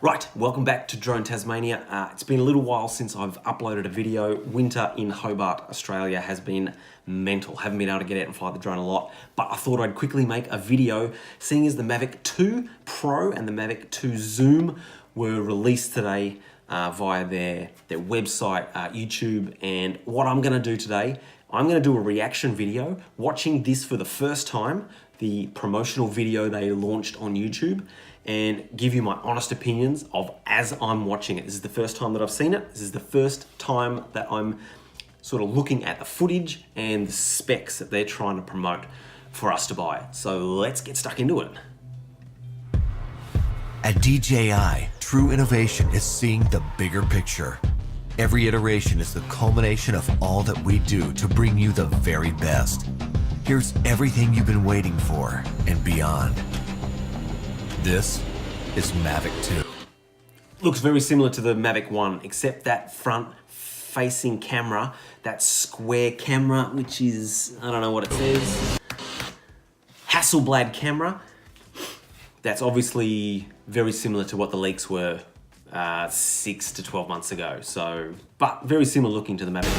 Right, welcome back to Drone Tasmania. It's been a little while since I've uploaded a video. Winter in Hobart, Australia has been mental. Haven't been able to get out and fly the drone a lot, but I thought I'd quickly make a video, seeing as the Mavic 2 Pro and the Mavic 2 Zoom were released today via their website, YouTube. And what I'm gonna do today, I'm gonna do a reaction video, watching this for the first time, the promotional video they launched on YouTube, and give you my honest opinions of as I'm watching it. This is the first time that I've seen it. This is the first time that I'm sort of looking at the footage and the specs that they're trying to promote for us to buy. So let's get stuck into it. At DJI, true innovation is seeing the bigger picture. Every iteration is the culmination of all that we do to bring you the very best. Here's everything you've been waiting for and beyond. This is Mavic 2. Looks very similar to the Mavic 1, except that front-facing camera, that square camera, which is, I don't know what it says, Hasselblad camera. That's obviously very similar to what the leaks were 6 to 12 months ago. So, but very similar looking to the Mavic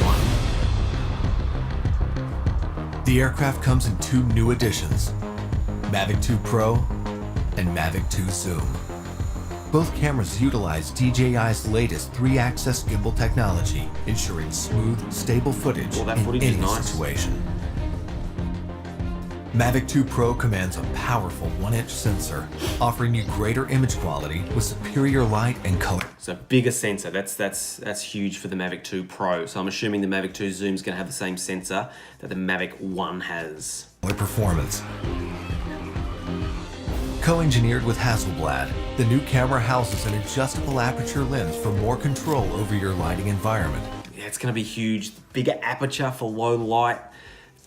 1. The aircraft comes in two new editions, Mavic 2 Pro and Mavic 2 Zoom. Both cameras utilize DJI's latest 3-axis gimbal technology, ensuring smooth, stable footage in any situation. Mavic 2 Pro commands a powerful 1-inch sensor, offering you greater image quality with superior light and color. So bigger sensor, that's huge for the Mavic 2 Pro. So I'm assuming the Mavic 2 Zoom is going to have the same sensor that the Mavic 1 has. Performance. Co-engineered with Hasselblad, the new camera houses an adjustable aperture lens for more control over your lighting environment. Yeah, it's going to be huge. Bigger aperture for low light.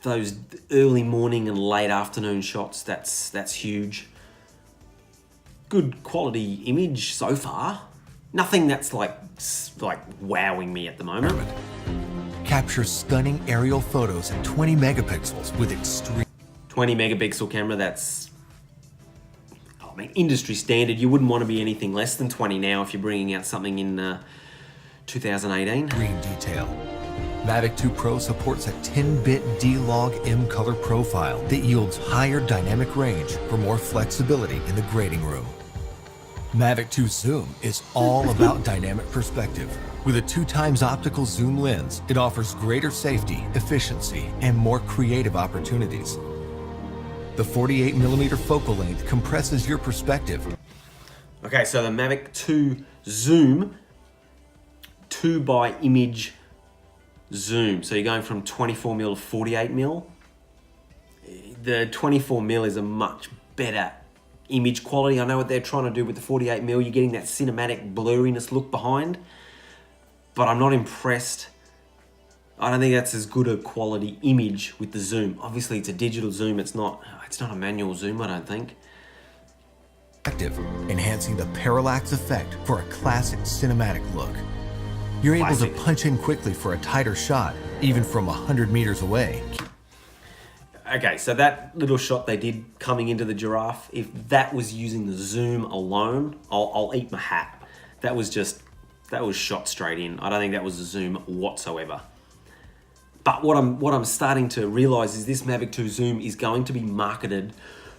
Those early morning and late afternoon shots, that's huge. Good quality image so far. Nothing that's like wowing me at the moment. Capture stunning aerial photos at 20 megapixels with extreme 20 megapixel camera, that's industry standard. You wouldn't want to be anything less than 20 now if you're bringing out something in 2018. Green detail. Mavic 2 Pro supports a 10-bit D-Log M color profile that yields higher dynamic range for more flexibility in the grading room. Mavic 2 Zoom is all about dynamic perspective. With a 2x optical zoom lens, it offers greater safety, efficiency, and more creative opportunities. The 48mm focal length compresses your perspective. Okay, so the Mavic 2 Zoom 2x image zoom. So you're going from 24mm to 48mm. The 24mm is a much better image quality. I know what they're trying to do with the 48mm. You're getting that cinematic blurriness look behind, but I'm not impressed. I don't think that's as good a quality image with the zoom. Obviously it's a digital zoom, it's not a manual zoom, I don't think. Enhancing the parallax effect for a classic cinematic look. You're able to punch in quickly for a tighter shot, even from 100 meters away. Okay, so that little shot they did coming into the giraffe, if that was using the zoom alone, I'll eat my hat. That was shot straight in. I don't think that was a zoom whatsoever. But what I'm starting to realize is this Mavic 2 Zoom is going to be marketed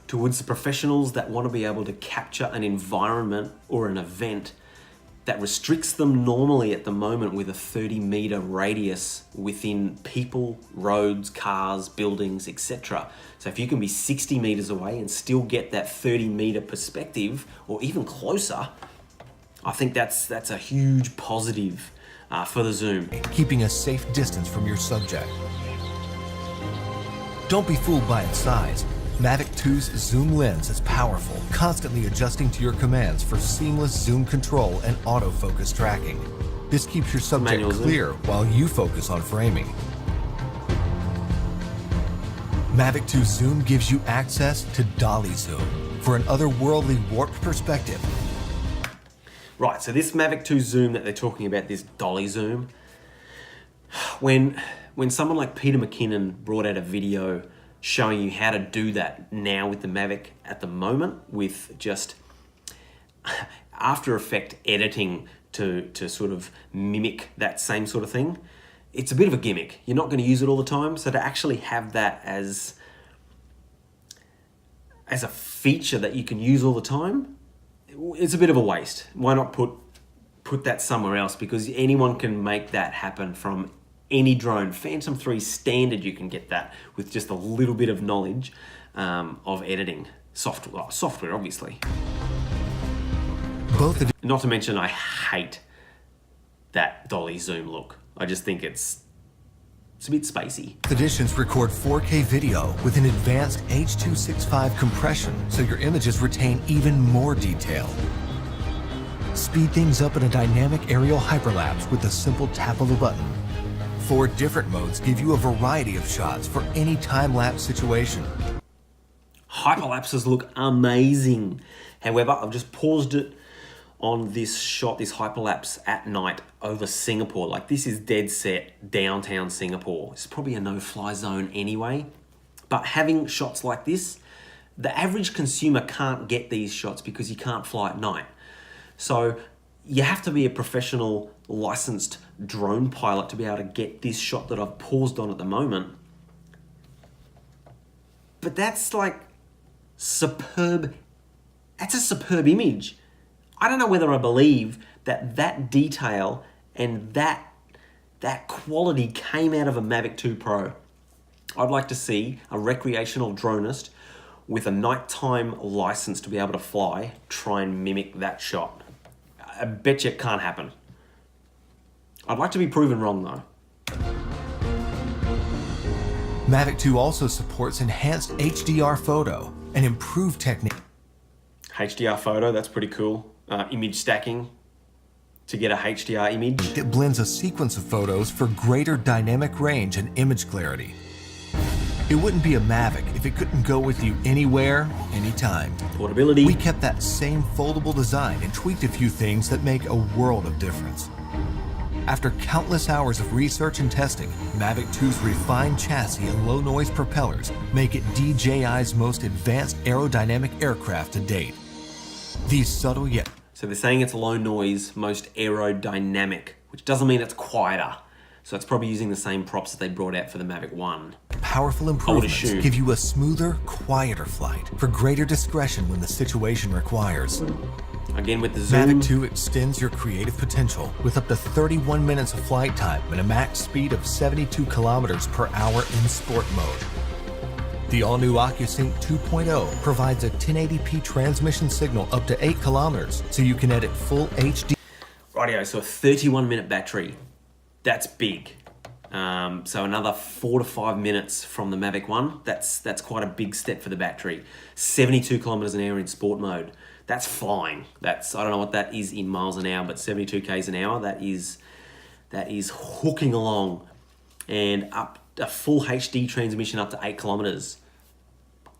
towards the professionals that want to be able to capture an environment or an event that restricts them normally at the moment with a 30-meter radius within people, roads, cars, buildings, etc. So if you can be 60 meters away and still get that 30-meter perspective, or even closer, I think that's a huge positive for the zoom. Keeping a safe distance from your subject. Don't be fooled by its size. Mavic 2's zoom lens is powerful, constantly adjusting to your commands for seamless zoom control and autofocus tracking. This keeps your subject clear while you focus on framing. Mavic 2 Zoom gives you access to dolly zoom for an otherworldly warped perspective. Right, so this Mavic 2 Zoom that they're talking about, this dolly zoom, when someone like Peter McKinnon brought out a video showing you how to do that now with the Mavic at the moment, with just After Effects editing to sort of mimic that same sort of thing, it's a bit of a gimmick. You're not going to use it all the time, so to actually have that as a feature that you can use all the time, it's a bit of a waste. Why not put that somewhere else? Because anyone can make that happen from any drone. Phantom 3 standard, you can get that with just a little bit of knowledge of editing. Software, obviously. Not to mention, I hate that dolly zoom look. I just think it's a bit spacey. Editions record 4K video with an advanced H.265 compression, so your images retain even more detail. Speed things up in a dynamic aerial hyperlapse with a simple tap of a button. 4 different modes give you a variety of shots for any time-lapse situation. Hyperlapses look amazing. However, I've just paused it on this shot, this hyperlapse at night over Singapore. Like, this is dead set downtown Singapore. It's probably a no-fly zone anyway. But having shots like this, the average consumer can't get these shots because you can't fly at night. So you have to be a professional licensed drone pilot to be able to get this shot that I've paused on at the moment. But that's like superb. That's a superb image. I don't know whether I believe that detail and that quality came out of a Mavic 2 Pro. I'd like to see a recreational dronist with a nighttime license to be able to fly try and mimic that shot. I bet you it can't happen. I'd like to be proven wrong though. Mavic 2 also supports enhanced HDR photo and improved technique. HDR photo, that's pretty cool. Image stacking to get a HDR image. It blends a sequence of photos for greater dynamic range and image clarity. It wouldn't be a Mavic if it couldn't go with you anywhere, anytime. Portability. We kept that same foldable design and tweaked a few things that make a world of difference. After countless hours of research and testing, Mavic 2's refined chassis and low-noise propellers make it DJI's most advanced aerodynamic aircraft to date. These subtle yet... So they're saying it's low noise, most aerodynamic, which doesn't mean it's quieter. So it's probably using the same props that they brought out for the Mavic 1. Powerful improvements give you a smoother, quieter flight for greater discretion when the situation requires. Again with the zoom. Mavic 2 extends your creative potential with up to 31 minutes of flight time and a max speed of 72 kilometers per hour in sport mode. The all-new OcuSync 2.0 provides a 1080p transmission signal up to 8 kilometers, so you can edit full HD. Rightio, so a 31-minute battery. That's big. So another 4 to 5 minutes from the Mavic 1. That's quite a big step for the battery. 72 kilometers an hour in sport mode. That's flying. I don't know what that is in miles an hour, but 72 k's an hour. That is hooking along, and up a full HD transmission up to 8 kilometers.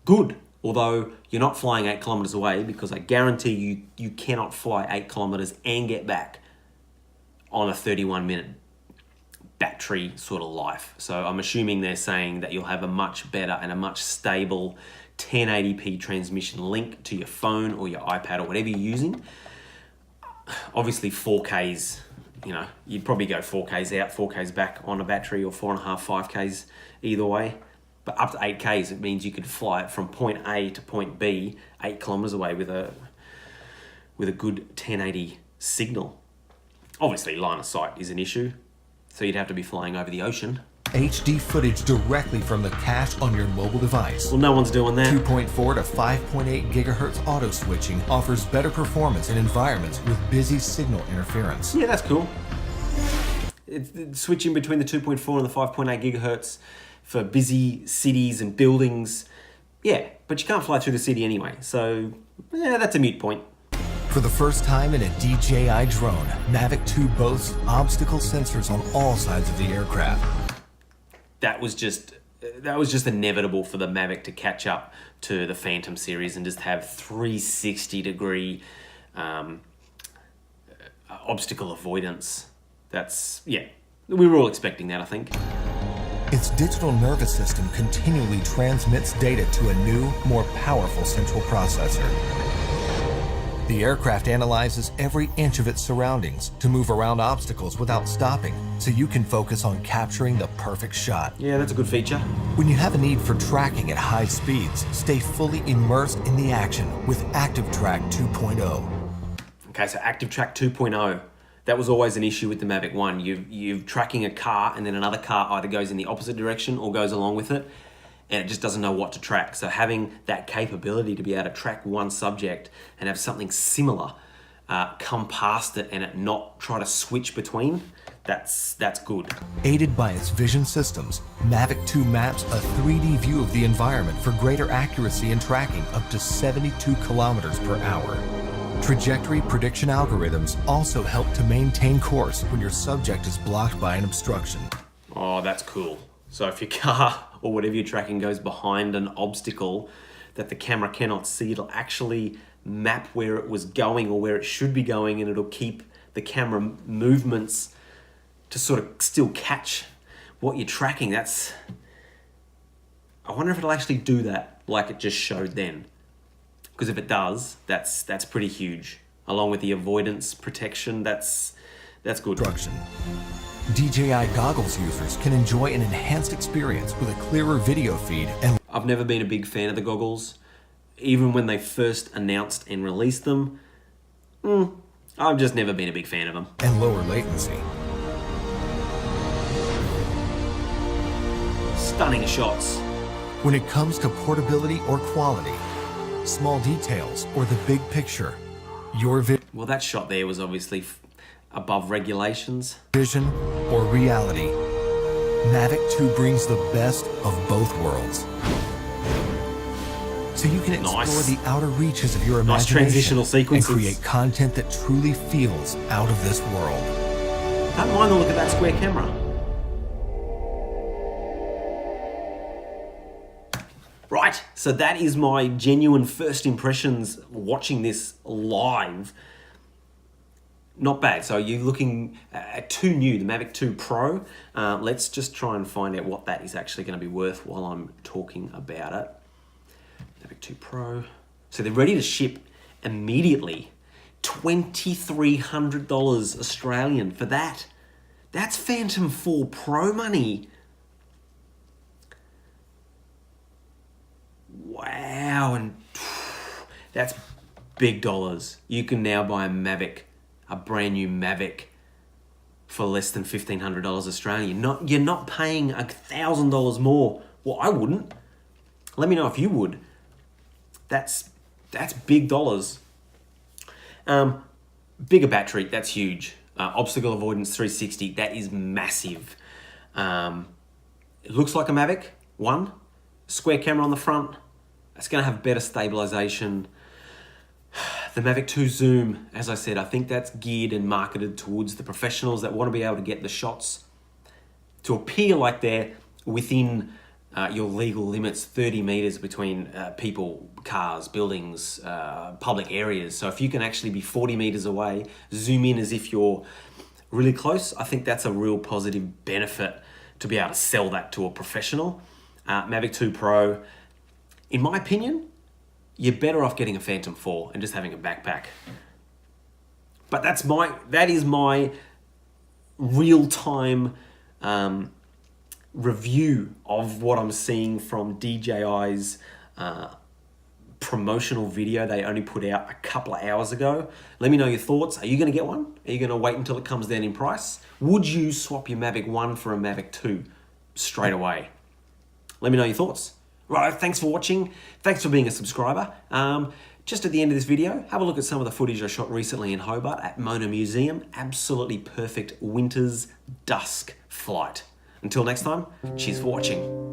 Good. Although you're not flying 8 kilometers away, because I guarantee you cannot fly 8 kilometers and get back on a 31-minute battery sort of life. So I'm assuming they're saying that you'll have a much better and a much stable 1080p transmission link to your phone or your iPad or whatever you're using. Obviously 4Ks, you'd probably go 4Ks out, 4Ks back on a battery, or 4.5, 5Ks either way. But up to 8Ks, it means you could fly it from point A to point B 8 kilometers away with a good 1080 signal. Obviously line of sight is an issue, so you'd have to be flying over the ocean. HD footage directly from the cache on your mobile device. Well, no one's doing that. 2.4 to 5.8 gigahertz auto switching offers better performance in environments with busy signal interference. Yeah, that's cool. It's switching between the 2.4 and the 5.8 gigahertz for busy cities and buildings. Yeah, but you can't fly through the city anyway, so yeah, that's a moot point. For the first time in a DJI drone, Mavic 2 boasts obstacle sensors on all sides of the aircraft. That was just inevitable for the Mavic to catch up to the Phantom series and just have 360-degree obstacle avoidance. We were all expecting that, I think. Its digital nervous system continually transmits data to a new, more powerful central processor. The aircraft analyzes every inch of its surroundings to move around obstacles without stopping, so you can focus on capturing the perfect shot. Yeah, that's a good feature. When you have a need for tracking at high speeds, stay fully immersed in the action with Active Track 2.0. Okay, so Active Track 2.0. That was always an issue with the Mavic 1. You're tracking a car and then another car either goes in the opposite direction or goes along with it, and it just doesn't know what to track. So having that capability to be able to track one subject and have something similar come past it and it not try to switch between, that's good. Aided by its vision systems, Mavic 2 maps a 3D view of the environment for greater accuracy in tracking up to 72 kilometers per hour. Trajectory prediction algorithms also help to maintain course when your subject is blocked by an obstruction. Oh, that's cool. So if your car or whatever you're tracking goes behind an obstacle that the camera cannot see, it'll actually map where it was going or where it should be going, and it'll keep the camera movements to sort of still catch what you're tracking. I wonder if it'll actually do that like it just showed then. Because if it does, that's pretty huge. Along with the avoidance protection, that's good. DJI goggles users can enjoy an enhanced experience with a clearer video feed and I've never been a big fan of the goggles. Even when they first announced and released them, I've just never been a big fan of them. lower latency. Stunning shots. When it comes to portability or quality, small details or the big picture, your Well, that shot there was obviously above regulations. vision or reality, Mavic 2 brings the best of both worlds. So you can explore Nice. the outer reaches of your Nice imagination transitional sequences. and create content that truly feels out of this world. Don't mind the look of that square camera. Right, so that is my genuine first impressions watching this live. Not bad. So you're looking at two new, the Mavic 2 Pro. Let's just try and find out what that is actually going to be worth while I'm talking about it. Mavic 2 Pro. So they're ready to ship immediately. $2,300 Australian for that. That's Phantom 4 Pro money. Wow, and that's big dollars. You can now buy a Mavic, a brand new Mavic, for less than $1,500 Australian. You're not paying $1,000 more. Well, I wouldn't. Let me know if you would. That's big dollars. Bigger battery, that's huge. Obstacle avoidance 360, that is massive. It looks like a Mavic 1. Square camera on the front. It's going to have better stabilization. The Mavic 2 Zoom, as I said, I think that's geared and marketed towards the professionals that want to be able to get the shots to appear like they're within your legal limits, 30 meters between people, cars, buildings, public areas. So if you can actually be 40 meters away, zoom in as if you're really close, I think that's a real positive benefit to be able to sell that to a professional. Mavic 2 Pro, in my opinion, you're better off getting a Phantom 4 and just having a backpack. But that is my real-time review of what I'm seeing from DJI's promotional video they only put out a couple of hours ago. Let me know your thoughts. Are you going to get one? Are you going to wait until it comes down in price? Would you swap your Mavic 1 for a Mavic 2 straight away? Let me know your thoughts. Right, thanks for watching. Thanks for being a subscriber. Just at the end of this video, have a look at some of the footage I shot recently in Hobart at Mona Museum. Absolutely perfect winter's dusk flight. Until next time, cheers for watching.